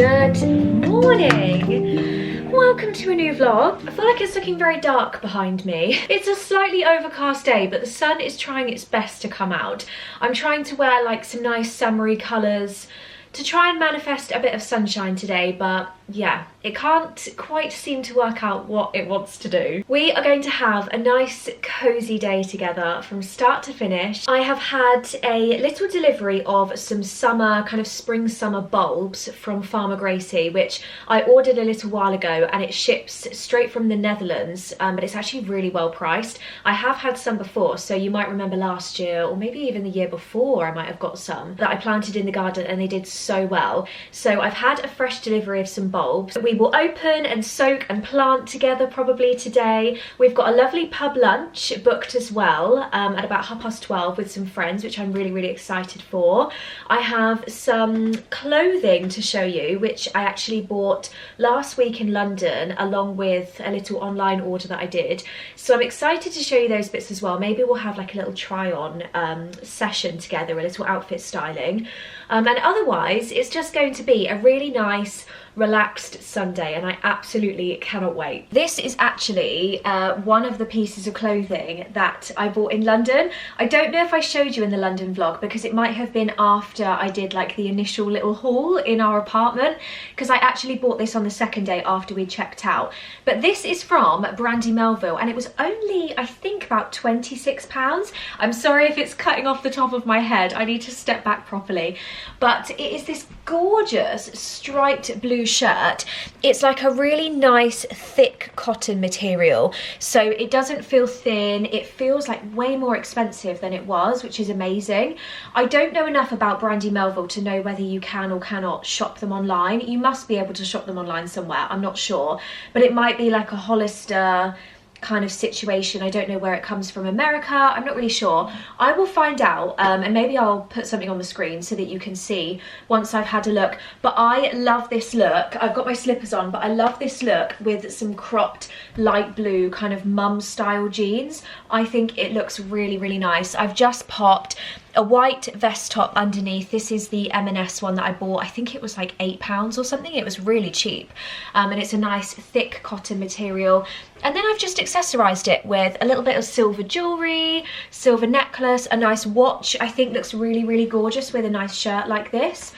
Good morning. Welcome to a new vlog. I feel like it's looking very dark behind me. It's a slightly overcast day, but the sun is trying its best to come out. I'm trying to wear like some nice summery colours to try and manifest a bit of sunshine today, but yeah, it can't quite seem to work out what it wants to do. We are going to have a nice cozy day together from start to finish. I have had a little delivery of some summer, kind of spring summer bulbs from Farmer Gracie, which I ordered a little while ago, and it ships straight from the Netherlands, but it's actually really well priced. I have had some before, so you might remember last year, or maybe even the year before, I might have got some that I planted in the garden and they did so well. So I've had a fresh delivery of some bulbs. We will open and soak and plant together probably today. We've got a lovely pub lunch booked as well at about 12:30 with some friends, which I'm really excited for. I have some clothing to show you, which I actually bought last week in London along with a little online order that I did. So I'm excited to show you those bits as well. Maybe we'll have like a little try on session together, a little outfit styling. And otherwise, it's just going to be a really nice, relaxed Sunday, and I absolutely cannot wait. This is actually one of the pieces of clothing that I bought in London. I don't know if I showed you in the London vlog because it might have been after I did like the initial little haul in our apartment, because I actually bought this on the second day after we checked out. But this is from Brandy Melville, and it was only, I think, about £26. I'm sorry if it's cutting off the top of my head. I need to step back properly. But it is this gorgeous striped blue shirt. It's like a really nice thick cotton material, so it doesn't feel thin. It feels like way more expensive than it was, which is amazing. I don't know enough about Brandy Melville to know whether you can or cannot shop them online. You must be able to shop them online somewhere, I'm not sure, but it might be like a Hollister kind of situation. I don't know where it comes from America, I'm not really sure. I will find out, and maybe I'll put something on the screen so that you can see once I've had a look. But I love this look. I've got my slippers on, but I love this look with some cropped light blue kind of mum style jeans. I think it looks really nice. I've just popped a white vest top underneath. This is the M&S one that I bought. I think it was like £8 or something. It was really cheap, and it's a nice thick cotton material. And then I've just accessorized it with a little bit of silver jewelry, silver necklace, a nice watch. I think looks really gorgeous with a nice shirt like this.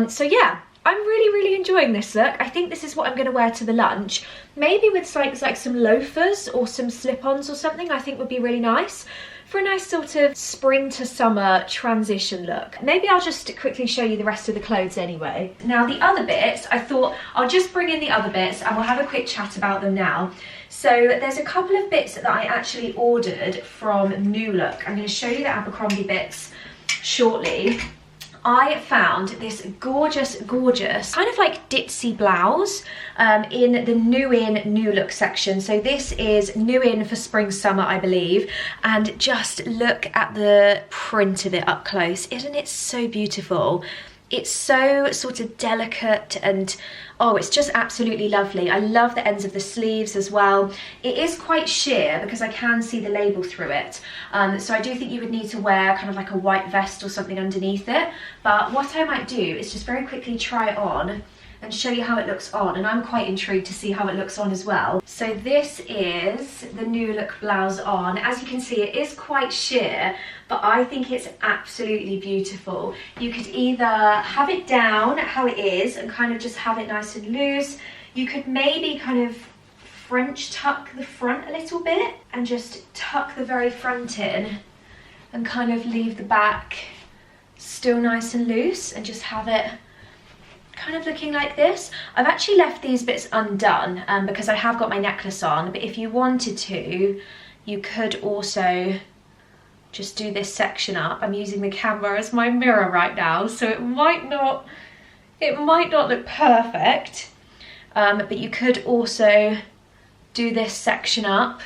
So yeah, I'm really enjoying this look. I think this is what I'm going to wear to the lunch. Maybe with like some loafers or some slip-ons or something, I think would be really nice for a nice sort of spring to summer transition look. Maybe I'll just quickly show you the rest of the clothes anyway. Now the other bits, I thought I'll just bring in the other bits and we'll have a quick chat about them now. So there's a couple of bits that I actually ordered from New Look. I'm going to show you the Abercrombie bits shortly. I found this gorgeous kind of like ditzy blouse in the New Look section. So this is new in for spring summer, I believe, and just look at the print of it up close. Isn't it so beautiful? It's so sort of delicate and oh, it's just absolutely lovely. I love the ends of the sleeves as well. It is quite sheer because I can see the label through it. So I do think you would need to wear kind of like a white vest or something underneath it. But what I might do is just very quickly try it on and show you how it looks on, and I'm quite intrigued to see how it looks on as well. So this is the New Look blouse on. As you can see, it is quite sheer, but I think it's absolutely beautiful. You could either have it down how it is and kind of just have it nice and loose. You could maybe kind of French tuck the front a little bit and just tuck the very front in and kind of leave the back still nice and loose and just have it kind of looking like this. I've actually left these bits undone because I have got my necklace on, but if you wanted to, you could also just do this section up. I'm using the camera as my mirror right now, so it might not look perfect, but you could also do this section up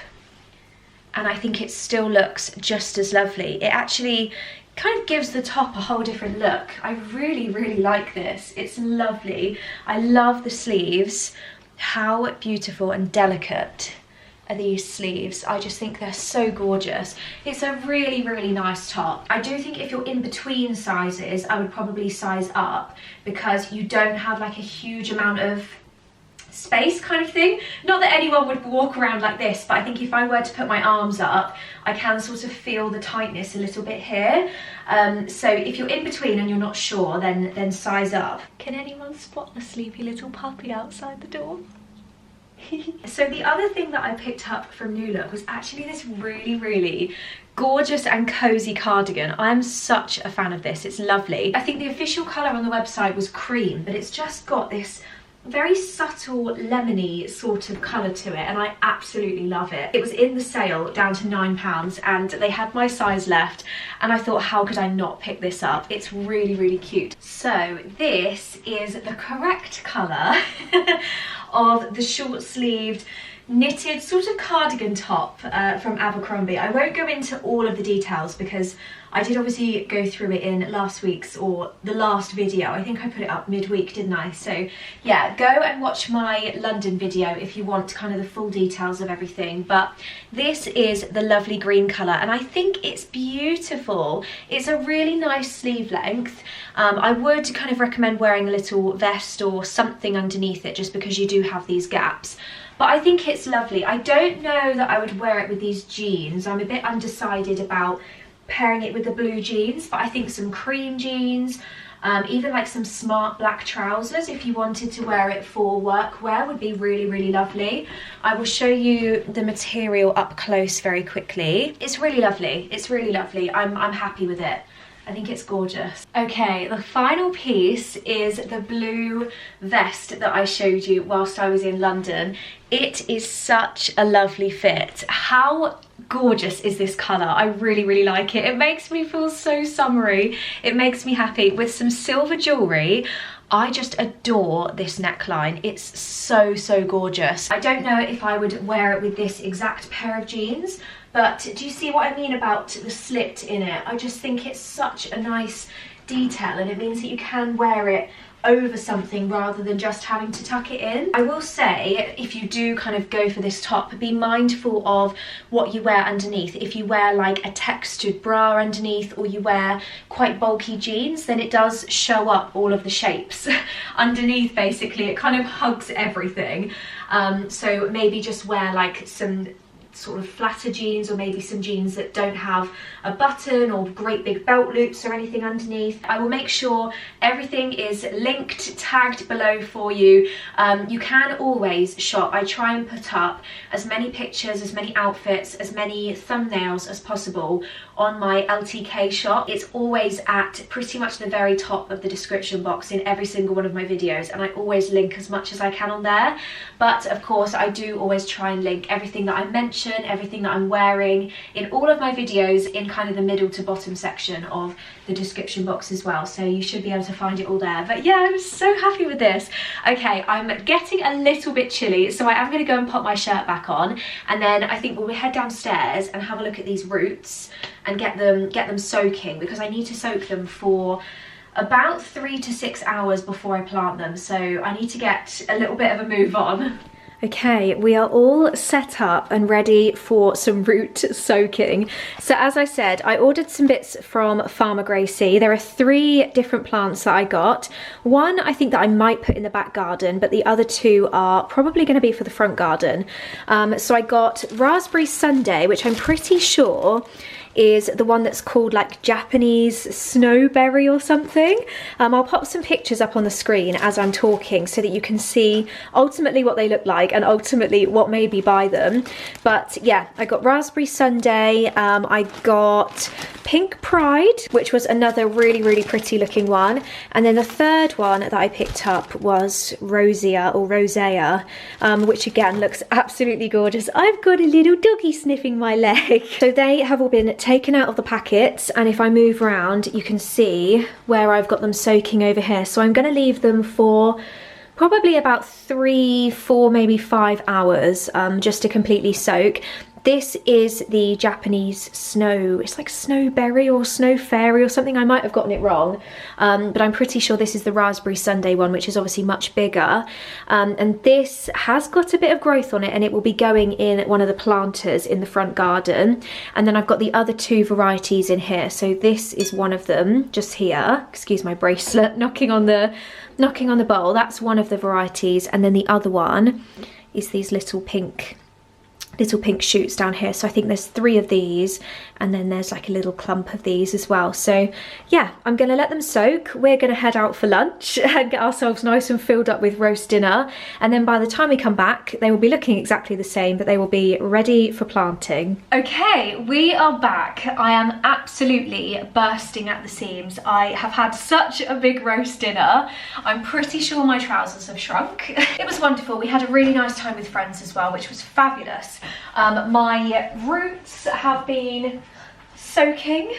and I think it still looks just as lovely. It actually kind of gives the top a whole different look. I really like this. It's lovely. I love the sleeves. How beautiful and delicate are these sleeves. I just think they're so gorgeous. It's a really, really nice top. I do think if you're in between sizes, I would probably size up because you don't have like a huge amount of space kind of thing. Not that anyone would walk around like this, but I think if I were to put my arms up, I can sort of feel the tightness a little bit here. So if you're in between and you're not sure, then size up. Can anyone spot the sleepy little puppy outside the door? So the other thing that I picked up from New Look was actually this really, really gorgeous and cozy cardigan. I'm such a fan of this. It's lovely. I think the official colour on the website was cream, but it's just got this very subtle lemony sort of colour to it, and I absolutely love it. It was in the sale down to £9 and they had my size left, and I thought, how could I not pick this up? It's really, really cute. So this is the correct colour of the short-sleeved knitted sort of cardigan top from Abercrombie. I won't go into all of the details because I did obviously go through it in last week's, or the last video. I think I put it up midweek, didn't I? So yeah, go and watch my London video if you want kind of the full details of everything. But this is the lovely green colour, and I think it's beautiful. It's a really nice sleeve length. I would kind of recommend wearing a little vest or something underneath it just because you do have these gaps. But I think it's lovely. I don't know that I would wear it with these jeans. I'm a bit undecided about pairing it with the blue jeans, but I think some cream jeans, even like some smart black trousers if you wanted to wear it for workwear would be really, really lovely. I will show you the material up close very quickly. It's really lovely. It's really lovely. I'm happy with it. I think it's gorgeous. Okay, the final piece is the blue vest that I showed you whilst I was in London. It is such a lovely fit. How gorgeous is this colour? I really, really like it. It makes me feel so summery. It makes me happy. With some silver jewellery, I just adore this neckline. It's so, so gorgeous. I don't know if I would wear it with this exact pair of jeans, but do you see what I mean about the slit in it? I just think it's such a nice detail, and it means that you can wear it over something rather than just having to tuck it in. I will say, if you do kind of go for this top, be mindful of what you wear underneath. If you wear like a textured bra underneath, or you wear quite bulky jeans, then it does show up all of the shapes underneath. Basically, it kind of hugs everything. So maybe just wear like some sort of flatter jeans, or maybe some jeans that don't have a button or great big belt loops or anything underneath. I will make sure everything is linked, tagged below for you. You can always shop. I try and put up as many pictures, as many outfits, as many thumbnails as possible on my LTK shop. It's always at pretty much the very top of the description box in every single one of my videos, and I always link as much as I can on there. But of course, I do always try and link everything that I mention, everything that I'm wearing in all of my videos in kind of the middle to bottom section of the description box as well, so you should be able to find it all there. But yeah, I'm so happy with this. Okay, I'm getting a little bit chilly, so I am going to go and pop my shirt back on, and then I think we'll head downstairs and have a look at these roots and get them soaking, because I need to soak them for about 3 to 6 hours before I plant them, so I need to get a little bit of a move on. Okay, we are all set up and ready for some root soaking. So as I said, I ordered some bits from Farmer Gracie. There are 3 different plants that I got. One I think that I might put in the back garden, but the other 2 are probably going to be for the front garden. So I got raspberry sundae, which I'm pretty sure is the one that's called like Japanese snowberry or something. I'll pop some pictures up on the screen as I'm talking so that you can see ultimately what they look like and ultimately what made me buy them. But yeah, I got raspberry sundae, I got pink pride, which was another really, really pretty looking one. And then the third one that I picked up was rosea or rosea, which again looks absolutely gorgeous. I've got a little doggy sniffing my leg. So they have all been taken out of the packets, and if I move around you can see where I've got them soaking over here. So I'm going to leave them for probably about 3, 4, maybe 5 hours just to completely soak. This is the Japanese snow, it's like snowberry or snow fairy or something. I might have gotten it wrong, but I'm pretty sure this is the raspberry sundae one, which is obviously much bigger. And this has got a bit of growth on it, and it will be going in one of the planters in the front garden. And then I've got the other two varieties in here. So this is one of them just here. Excuse my bracelet knocking on the bowl. That's one of the varieties, and then the other one is these little pink shoots down here. So I think there's 3 of these, and then there's like a little clump of these as well. So yeah, I'm gonna let them soak. We're gonna head out for lunch and get ourselves nice and filled up with roast dinner, and then by the time we come back they will be looking exactly the same, but they will be ready for planting. Okay, we are back. I am absolutely bursting at the seams. I have had such a big roast dinner. I'm pretty sure my trousers have shrunk. It was wonderful. We had a really nice time with friends as well, which was fabulous. My roots have been soaking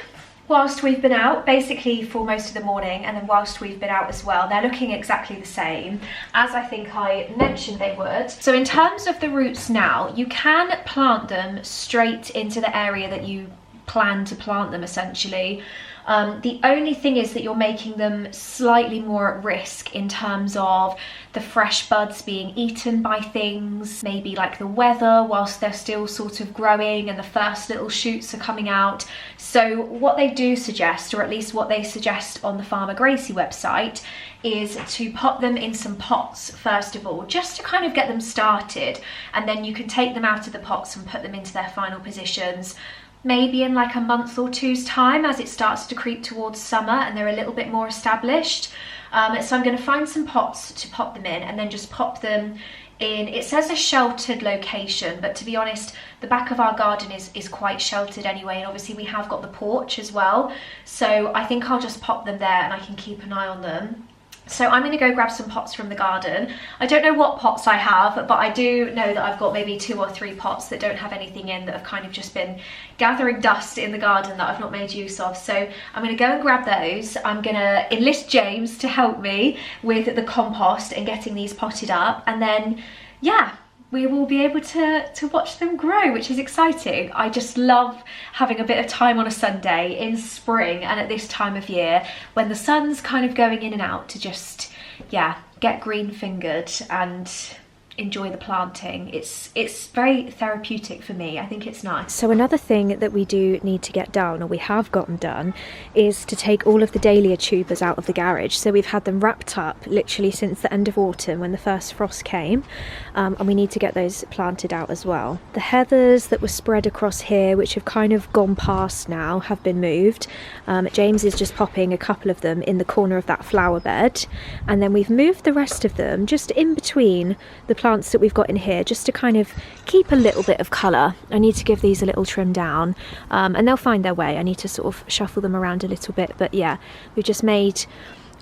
whilst we've been out, basically for most of the morning, and then whilst we've been out as well. They're looking exactly the same as I think I mentioned they would. So in terms of the roots now, you can plant them straight into the area that you plan to plant them essentially. The only thing is that you're making them slightly more at risk in terms of the fresh buds being eaten by things, maybe like the weather whilst they're still sort of growing and the first little shoots are coming out. So what they do suggest, or at least what they suggest on the Farmer Gracie website, is to pop them in some pots first of all, just to kind of get them started, and then you can take them out of the pots and put them into their final positions maybe in like a month or two's time, as it starts to creep towards summer and they're a little bit more established. So I'm going to find some pots to pop them in, and then just pop them in, it says a sheltered location, but to be honest, the back of our garden is quite sheltered anyway, and obviously we have got the porch as well, so I think I'll just pop them there and I can keep an eye on them. So I'm going to go grab some pots from the garden. I don't know what pots I have, but I do know that I've got maybe 2 or 3 pots that don't have anything in, that have kind of just been gathering dust in the garden that I've not made use of. So I'm going to go and grab those. I'm going to enlist James to help me with the compost and getting these potted up, and then yeah, we will be able to watch them grow, which is exciting. I just love having a bit of time on a Sunday in spring and at this time of year when the sun's kind of going in and out, to just, yeah, get green fingered and enjoy the planting. It's very therapeutic for me. I think it's nice. So another thing that we do need to get done, or we have gotten done, is to take all of the dahlia tubers out of the garage. So we've had them wrapped up literally since the end of autumn when the first frost came, and we need to get those planted out as well. The heathers that were spread across here, which have kind of gone past now, have been moved. James is just popping a couple of them in the corner of that flower bed, and then we've moved the rest of them just in between the plants that we've got in here, just to kind of keep a little bit of colour. I need to give these a little trim down, and they'll find their way. I need to sort of shuffle them around a little bit, but yeah, we've just made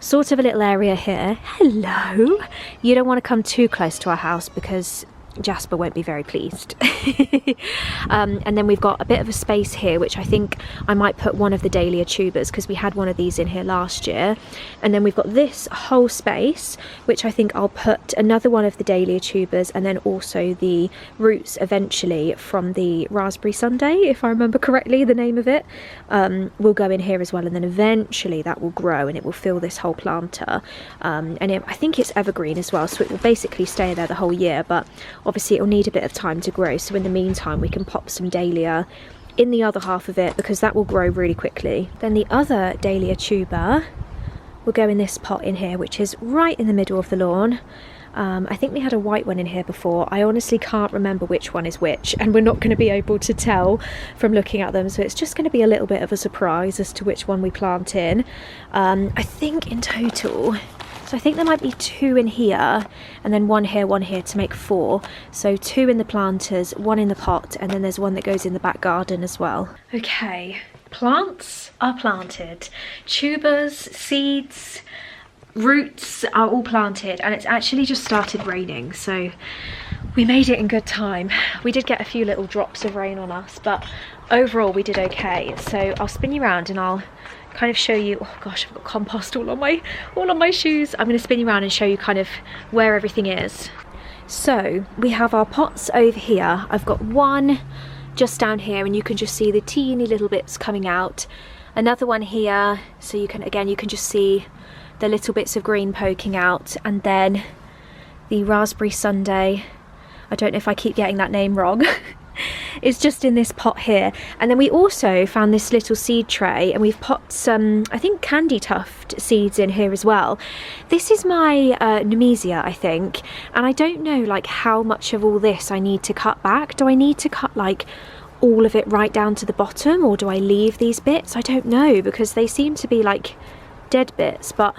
sort of a little area here. Hello! You don't want to come too close to our house because Jasper won't be very pleased. And then we've got a bit of a space here, which I think I might put one of the dahlia tubers, because we had one of these in here last year. And then we've got this whole space, which I think I'll put another one of the dahlia tubers, and then also the roots eventually from the raspberry sundae, if I remember correctly the name of it, will go in here as well, and then eventually that will grow and it will fill this whole planter. I think it's evergreen as well, so it will basically stay there the whole year, but obviously it'll need a bit of time to grow, so in the meantime we can pop some dahlia in the other half of it, because that will grow really quickly. Then the other dahlia tuber will go in this pot in here, which is right in the middle of the lawn. I think we had a white one in here before. I honestly can't remember which one is which, and we're not going to be able to tell from looking at them, so it's just going to be a little bit of a surprise as to which one we plant in. I think in total, so I think there might be 2 in here, and then one here to make 4. So 2 in the planters, 1 in the pot, and then there's one that goes in the back garden as well. Okay, plants are planted. Tubers, seeds, roots are all planted, and it's actually just started raining, so we made it in good time. We did get a few little drops of rain on us, but overall we did okay. So I'll spin you around and I'll kind of show you, oh gosh, I've got compost all on my shoes. I'm going to spin you around and show you kind of where everything is. So we have our pots over here. I've got 1, just down here, and you can just see the teeny little bits coming out. Another one here, so you can just see the little bits of green poking out. And then the raspberry sundae, I don't know if I keep getting that name wrong, is just in this pot here. And then we also found this little seed tray, and we've popped some, I think, candy tuft seeds in here as well. This is my Nemesia, I think, and I don't know like how much of all this I need to cut back. Do I need to cut like all of it right down to the bottom, or do I leave these bits? I don't know, because they seem to be like dead bits, but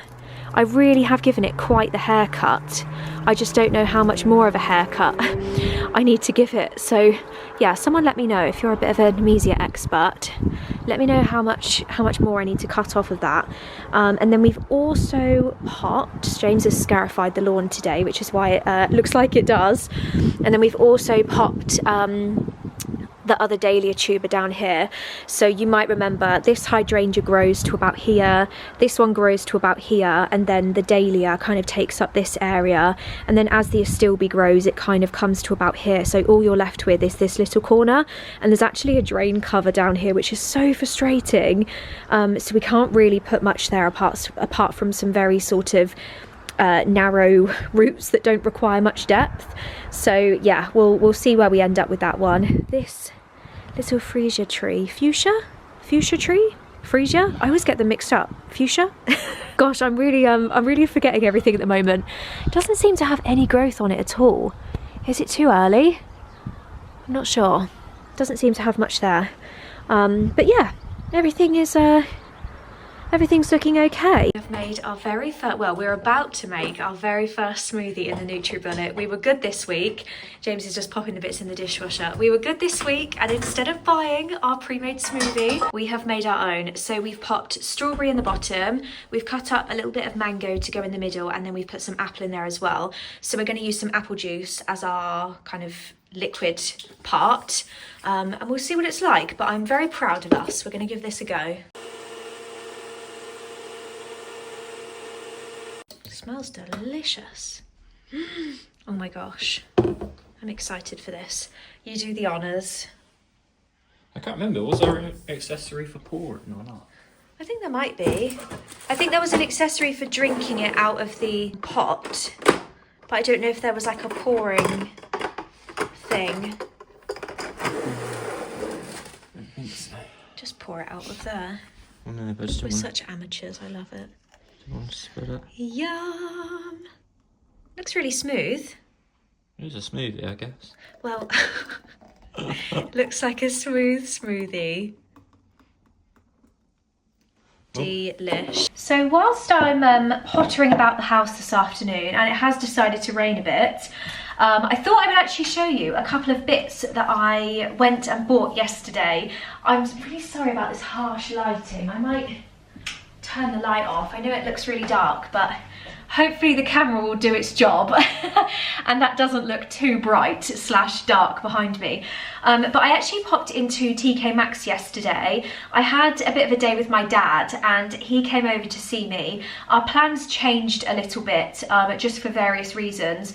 I really have given it quite the haircut. I just don't know how much more of a haircut I need to give it. So yeah, someone let me know if you're a bit of a Nemesia expert. Let me know how much more I need to cut off of that. And then we've also popped, James has scarified the lawn today, which is why it looks like it does. And then we've also popped the other dahlia tuber down here. So you might remember this hydrangea grows to about here, this one grows to about here, and then the dahlia kind of takes up this area, and then as the astilbe grows it kind of comes to about here. So all you're left with is this little corner, and there's actually a drain cover down here, which is so frustrating. So we can't really put much there apart from some very sort of narrow roots that don't require much depth. So yeah, we'll see where we end up with that one. This little freesia tree, fuchsia tree, freesia, I always get them mixed up. Fuchsia. Gosh, I'm really forgetting everything at the moment. It doesn't seem to have any growth on it at all. Is it too early? I'm not sure. Doesn't seem to have much there. But yeah, everything's looking okay. We've made our very first, well, we're about to make our very first smoothie in the NutriBullet. We were good this week. James is just popping the bits in the dishwasher. We were good this week, and instead of buying our pre-made smoothie, we have made our own. So we've popped strawberry in the bottom, we've cut up a little bit of mango to go in the middle, and then we've put some apple in there as well. So we're going to use some apple juice as our kind of liquid part, and we'll see what it's like. But I'm very proud of us. We're going to give this a go. Smells delicious. Oh my gosh, I'm excited for this. You do the honours. I can't remember, was there an accessory for pouring or not? I think there might be. I think there was an accessory for drinking it out of the pot, but I don't know if there was like a pouring thing. I don't think so. Just pour it out of there. Oh no, but just We're such amateurs, I love it. want to spread it. Yum! Looks really smooth. It is a smoothie, I guess. Well, looks like a smooth smoothie. Delish. So whilst I'm pottering about the house this afternoon, and it has decided to rain a bit, I thought I would actually show you a couple of bits that I went and bought yesterday. I'm really sorry about this harsh lighting. I might turn the light off. I know it looks really dark, but hopefully the camera will do its job and that doesn't look too bright / dark behind me. But I actually popped into TK Maxx yesterday. I had a bit of a day with my dad and he came over to see me. Our plans changed a little bit just for various reasons.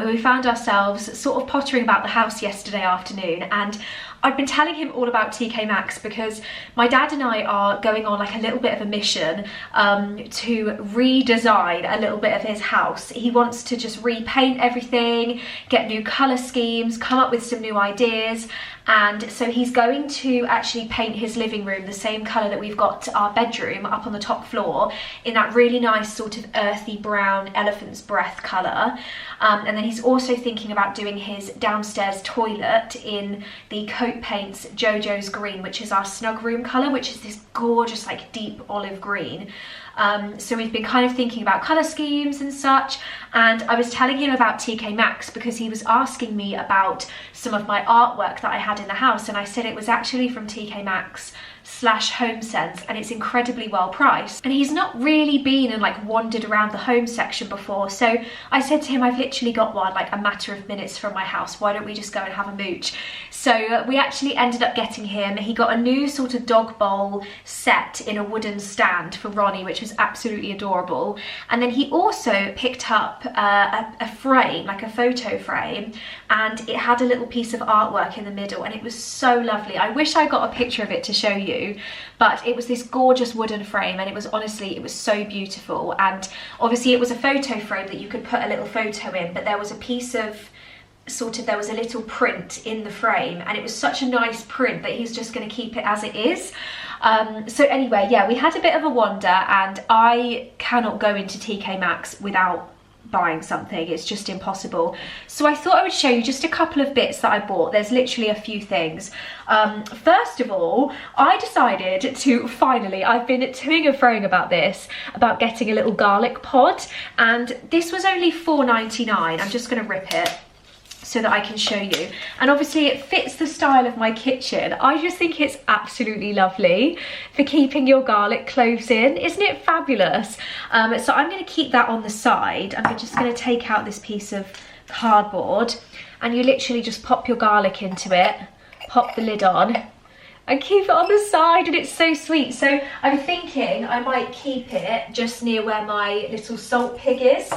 We found ourselves sort of pottering about the house yesterday afternoon, and I'd been telling him all about TK Maxx because my dad and I are going on like a little bit of a mission to redesign a little bit of his house. He wants to just repaint everything, get new colour schemes, come up with some new ideas. And so he's going to actually paint his living room the same colour that we've got our bedroom up on the top floor, in that really nice sort of earthy brown elephant's breath colour. And then he's also thinking about doing his downstairs toilet in the Coat Paints Jojo's Green, which is our snug room colour, which is this gorgeous like deep olive green. So we've been kind of thinking about colour schemes and such, and I was telling him about TK Maxx because he was asking me about some of my artwork that I had in the house, and I said it was actually from TK Maxx. home sense, and it's incredibly well priced. And he's not really been and like wandered around the home section before, so I said to him, I've literally got one like a matter of minutes from my house, why don't we just go and have a mooch? So we actually ended up getting him, he got a new sort of dog bowl set in a wooden stand for Ronnie, which was absolutely adorable. And then he also picked up a frame, like a photo frame, and it had a little piece of artwork in the middle, and it was so lovely. I wish I got a picture of it to show you, but it was this gorgeous wooden frame, and it was honestly, it was so beautiful. And obviously it was a photo frame that you could put a little photo in, but there was a piece of there was a little print in the frame, and it was such a nice print that he's just going to keep it as it is. So anyway, yeah, we had a bit of a wander, and I cannot go into TK Maxx without buying something. It's just impossible. So I thought I would show you just a couple of bits that I bought. There's literally a few things. First of all, I decided to finally, I've been toing and froing about this, about getting a little garlic pod, and this was only $4.99. I'm just going to rip it so that I can show you. And obviously it fits the style of my kitchen. I just think it's absolutely lovely for keeping your garlic cloves in. Isn't it fabulous? So I'm going to keep that on the side. I'm just going to take out this piece of cardboard, and you literally just pop your garlic into it, pop the lid on, and keep it on the side, and it's so sweet. So I'm thinking I might keep it just near where my little salt pig is,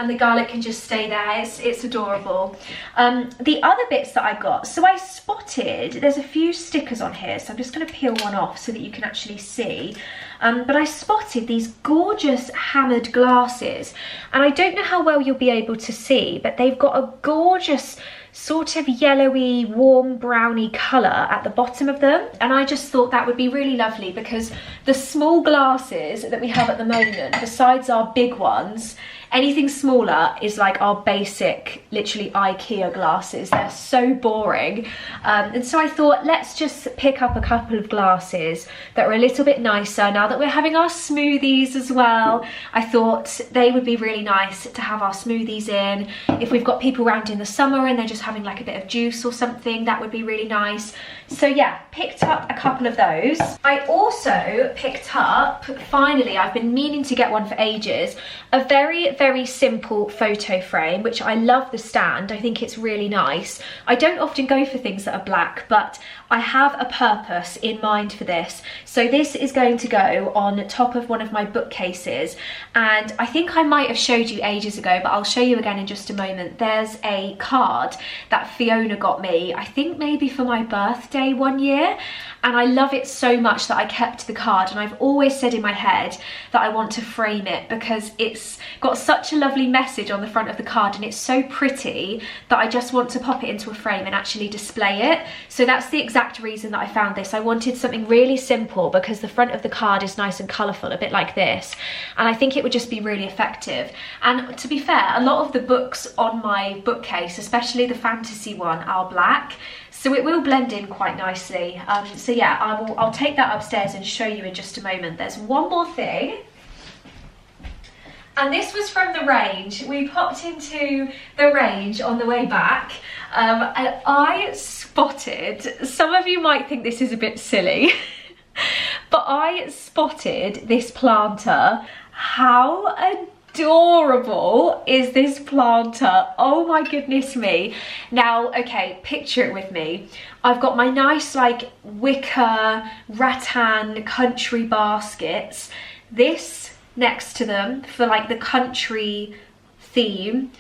and the garlic can just stay there. It's adorable. The other bits that I got, so I spotted, there's a few stickers on here, so I'm just going to peel one off so that you can actually see. But I spotted these gorgeous hammered glasses, and I don't know how well you'll be able to see, but they've got a gorgeous sort of yellowy, warm browny colour at the bottom of them, and I just thought that would be really lovely, because the small glasses that we have at the moment, besides our big ones, anything smaller is like our basic, literally IKEA glasses. They're so boring. And so I thought, let's just pick up a couple of glasses that are a little bit nicer. Now that we're having our smoothies as well, I thought they would be really nice to have our smoothies in. If we've got people around in the summer and they're just having like a bit of juice or something, that would be really nice. So yeah, picked up a couple of those. I also picked up, finally, I've been meaning to get one for ages, a very simple photo frame, which I love the stand. I think it's really nice. I don't often go for things that are black, but I have a purpose in mind for this. So this is going to go on top of one of my bookcases, and I think I might have showed you ages ago, but I'll show you again in just a moment. There's a card that Fiona got me, I think maybe for my birthday one year, and I love it so much that I kept the card, and I've always said in my head that I want to frame it because it's got such a lovely message on the front of the card, and it's so pretty that I just want to pop it into a frame and actually display it. So that's the exact reason that I found this. I wanted something really simple because the front of the card is nice and colourful, a bit like this, and I think it would just be really effective. And to be fair, a lot of the books on my bookcase, especially the fantasy one, are black, so it will blend in quite nicely. So yeah, I'll take that upstairs and show you in just a moment. There's one more thing, and this was from the range. We popped into the range on the way back, and I spotted, some of you might think this is a bit silly, but I spotted this planter. How adorable is this planter? Oh my goodness me. Now, okay, picture it with me. I've got my nice like wicker rattan country baskets, this next to them for like the country theme,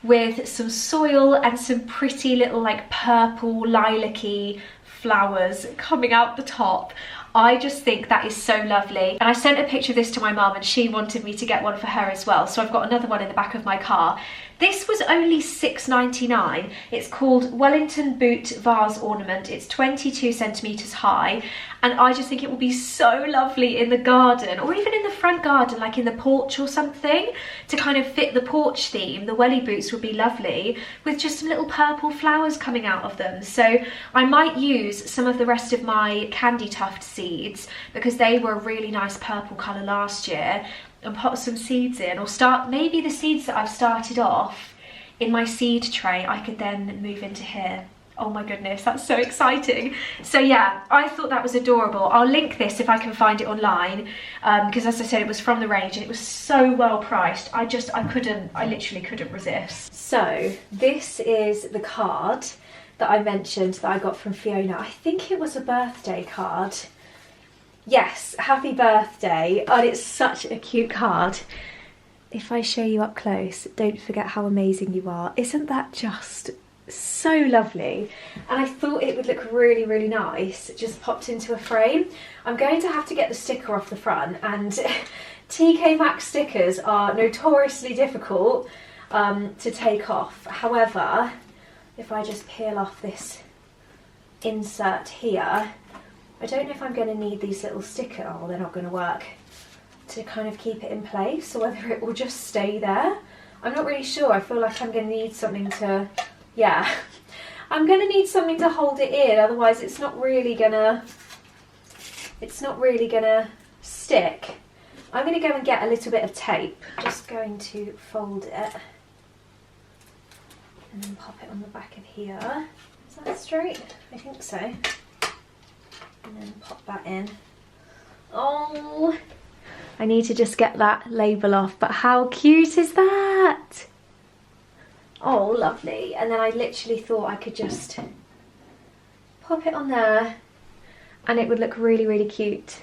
with some soil and some pretty little like purple lilac-y flowers coming out the top. I just think that is so lovely. And I sent a picture of this to my mum, and she wanted me to get one for her as well. So I've got another one in the back of my car. This was only $6.99. It's called Wellington Boot Vase Ornament. It's 22 centimetres high. And I just think it will be so lovely in the garden, or even in the front garden, like in the porch or something, to kind of fit the porch theme. The welly boots would be lovely with just some little purple flowers coming out of them. So I might use some of the rest of my candy tuft seeds, because they were a really nice purple colour last year, and pop some seeds in, or start maybe the seeds that I've started off in my seed tray I could then move into here. Oh my goodness, that's so exciting. So yeah, I thought that was adorable. I'll link this if I can find it online, because as I said, it was from the range and it was so well priced. I literally couldn't resist. So this is the card that I mentioned that I got from Fiona. I think it was a birthday card. Yes, happy birthday. And it's such a cute card. If I show you up close, don't forget how amazing you are. Isn't that just so lovely? And I thought it would look really, really nice just popped into a frame. I'm going to have to get the sticker off the front, and TK Maxx stickers are notoriously difficult to take off. However, if I just peel off this insert here, I don't know if I'm going to need these little stickers. Oh, they're not going to work, to kind of keep it in place, or whether it will just stay there. I'm not really sure. I feel like I'm going to need something to, yeah, I'm going to need something to hold it in, otherwise it's not really gonna stick. I'm going to go and get a little bit of tape. Just going to fold it and then pop it on the back of here. Is that straight? I think so. And then pop that in. Oh, I need to just get that label off, but how cute is that? Oh, lovely. And then I literally thought I could just pop it on there and it would look really, really cute.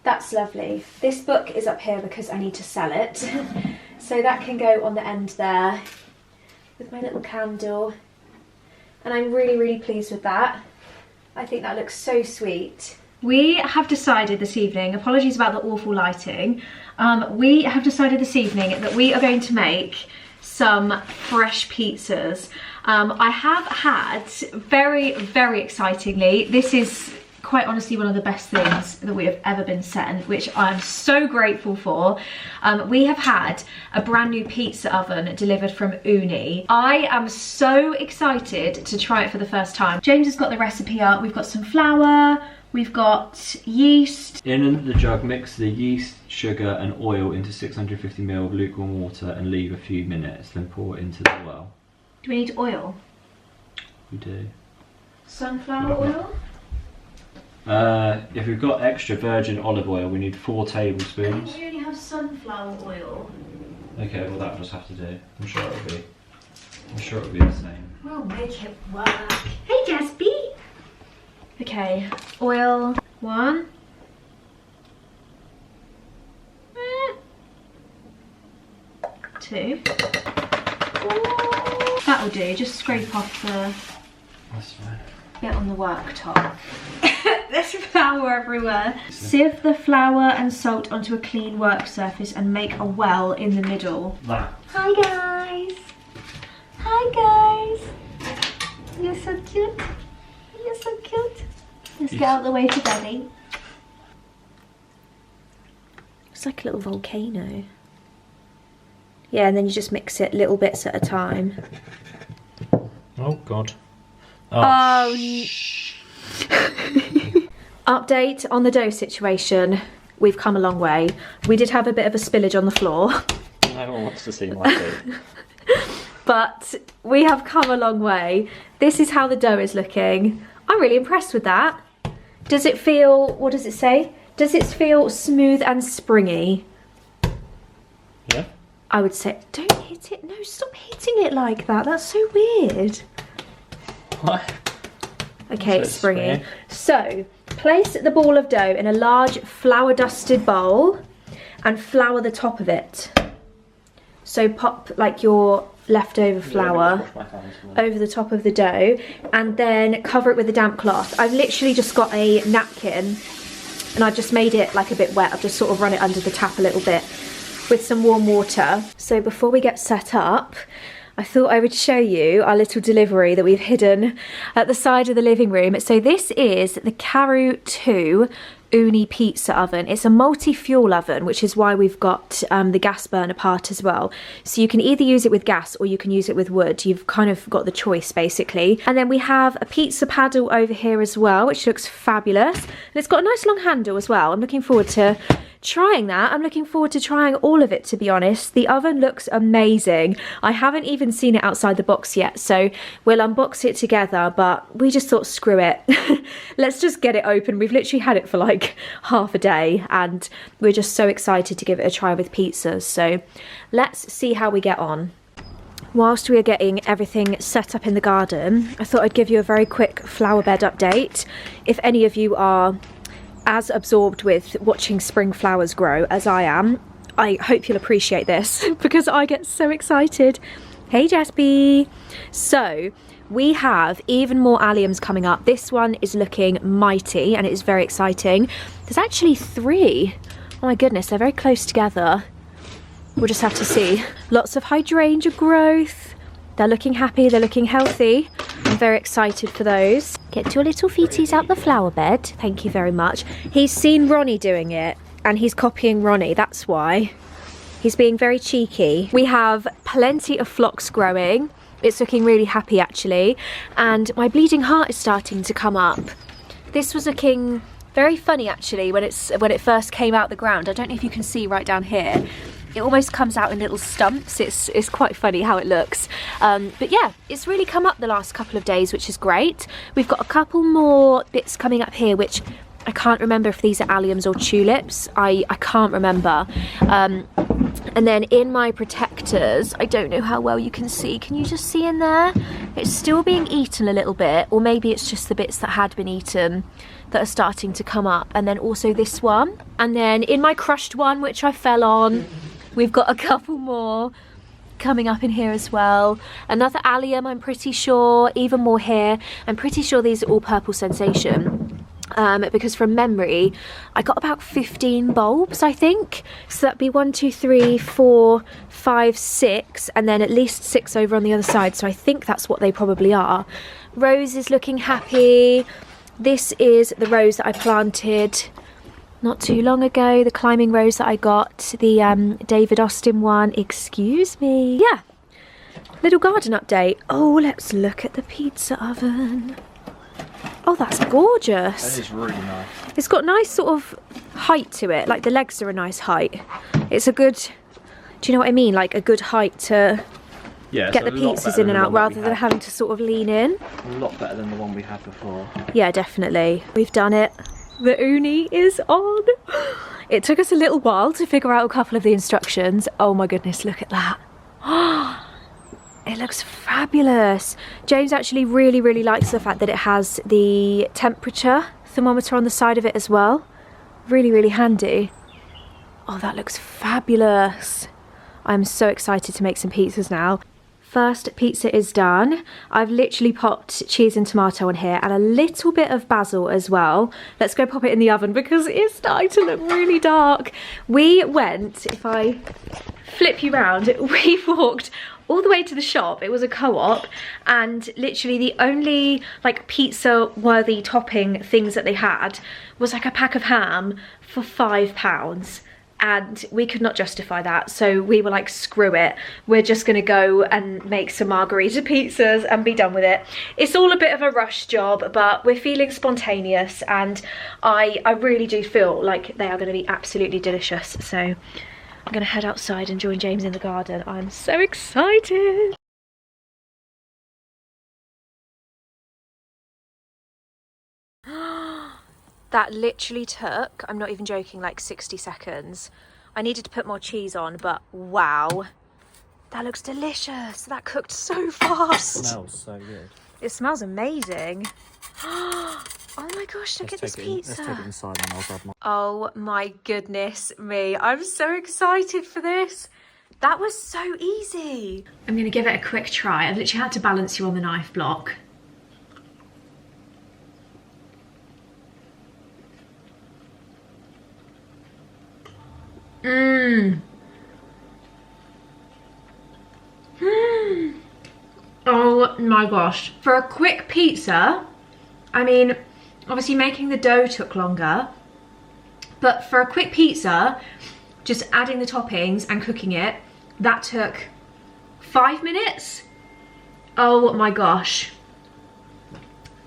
That's lovely. This book is up here because I need to sell it. So that can go on the end there with my little candle. And I'm really, really pleased with that. I think that looks so sweet. We have decided this evening, apologies about the awful lighting, we have decided this evening that we are going to make some fresh pizzas. I have had, very, very excitingly, this is quite honestly one of the best things that we have ever been sent, which I'm so grateful for. We have had a brand new pizza oven delivered from Uni. I am so excited to try it for the first time. James has got the recipe up. We've got some flour, we've got yeast. In the jug, mix the yeast, sugar and oil into 650 ml of lukewarm water and leave a few minutes, then pour it into the well. Do we need oil? We do. Sunflower oil? If we've got extra virgin olive oil, we need 4 tablespoons. We only have sunflower oil. Okay, well that'll just have to do. I'm sure it'll be the same. We'll make it work. Hey, Gatsby! Okay, oil, 1. 2. That'll do, just scrape off the That's fine. bit on the worktop. There's flour everywhere. Sieve the flour and salt onto a clean work surface and make a well in the middle. That. Hi guys! Hi guys! You're so cute. You're so cute. Let's get out of the way for Daddy. It's like a little volcano. Yeah, and then you just mix it little bits at a time. Oh God. Oh. Update on the dough situation. We've come a long way. We did have a bit of a spillage on the floor. No one wants to see my feet. But we have come a long way. This is how the dough is looking. I'm really impressed with that. Does it feel, what does it say? Does it feel smooth and springy? Yeah. I would say, don't hit it. No, stop hitting it like that. That's so weird. What? Okay, it's springy. So, place the ball of dough in a large flour-dusted bowl and flour the top of it. So pop like your leftover flour over the top of the dough and then cover it with a damp cloth. I've literally just got a napkin and I've just made it like a bit wet. I've just sort of run it under the tap a little bit with some warm water. So before we get set up, I thought I would show you our little delivery that we've hidden at the side of the living room. So this is the Caru 2 Uni pizza oven. It's a multi-fuel oven, which is why we've got the gas burner part as well. So you can either use it with gas or you can use it with wood. You've kind of got the choice basically. And then we have a pizza paddle over here as well, which looks fabulous. And it's got a nice long handle as well. I'm looking forward to trying that. I'm looking forward to trying all of it, to be honest. The oven looks amazing. I haven't even seen it outside the box yet, so we'll unbox it together, but we just thought, screw it. Let's just get it open. We've literally had it for like half a day and we're just so excited to give it a try with pizzas. So let's see how we get on. Whilst we are getting everything set up in the garden, I thought I'd give you a very quick flower bed update. If any of you are as absorbed with watching spring flowers grow as I am, I hope you'll appreciate this because I get so excited. Hey Jaspy! So we have even more alliums coming up. This one is looking mighty and it is very exciting. There's actually 3. Oh my goodness, they're very close together. We'll just have to see. Lots of hydrangea growth. They're looking happy, they're looking healthy. I'm very excited for those. Get your little feeties out the flower bed. Thank you very much. He's seen Ronnie doing it and he's copying Ronnie, that's why. He's being very cheeky. We have plenty of phlox growing. It's looking really happy actually. And my bleeding heart is starting to come up. This was looking very funny actually when it first came out the ground. I don't know if you can see right down here. It almost comes out in little stumps. It's quite funny how it looks. But yeah, it's really come up the last couple of days, which is great. We've got a couple more bits coming up here, which I can't remember if these are alliums or tulips. I can't remember. And then in my protectors, I don't know how well you can see. Can you just see in there? It's still being eaten a little bit, or maybe it's just the bits that had been eaten that are starting to come up. And then also this one. And then in my crushed one, which I fell on, we've got a couple more coming up in here as well. Another allium, I'm pretty sure, even more here. I'm pretty sure these are all purple sensation. Because from memory, I got about 15 bulbs, I think. So that'd be 1, 2, 3, 4, 5, 6, and then at least 6 over on the other side. So I think that's what they probably are. Rose is looking happy. This is the rose that I planted not too long ago, the climbing rose that I got, the David Austin one. Excuse me. Yeah, little garden update. Oh, let's look at the pizza oven. Oh, that's gorgeous. That is really nice. It's got nice sort of height to it, like the legs are a nice height. It's a good, do you know what I mean? Like a good height to get the pizzas in and out rather than having to sort of lean in. A lot better than the one we had before. Yeah, definitely. We've done it. The uni is on. It took us a little while to figure out a couple of the instructions. Oh my goodness, look at that. It looks fabulous. James actually really likes the fact that it has the temperature thermometer on the side of it as well. Really handy. Oh, that looks fabulous. I'm so excited to make some pizzas now. First pizza is done. I've literally popped cheese and tomato on here and a little bit of basil as well. Let's go pop it in the oven because it's starting to look really dark. We went, if I flip you round, we walked all the way to the shop. It was a co-op and literally the only like pizza worthy topping things that they had was like a pack of ham for £5. And we could not justify that, so we were like, screw it, we're just gonna go and make some margarita pizzas and be done with it. It's all a bit of a rush job, but we're feeling spontaneous and I really do feel like they are going to be absolutely delicious. So I'm gonna head outside and join James in the garden. I'm so excited. That literally took, I'm not even joking, like 60 seconds. I needed to put more cheese on, but wow. That looks delicious. That cooked so fast. It smells so good. It smells amazing. Oh my gosh, look at this pizza. Let's take it inside and I'll grab my... Oh my goodness me. I'm so excited for this. That was so easy. I'm gonna give it a quick try. I've literally had to balance you on the knife block. Oh my gosh. For a quick pizza, I mean, obviously making the dough took longer, But for a quick pizza, just adding the toppings and cooking it, that took 5 minutes. Oh my gosh.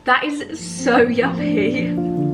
That is so yummy.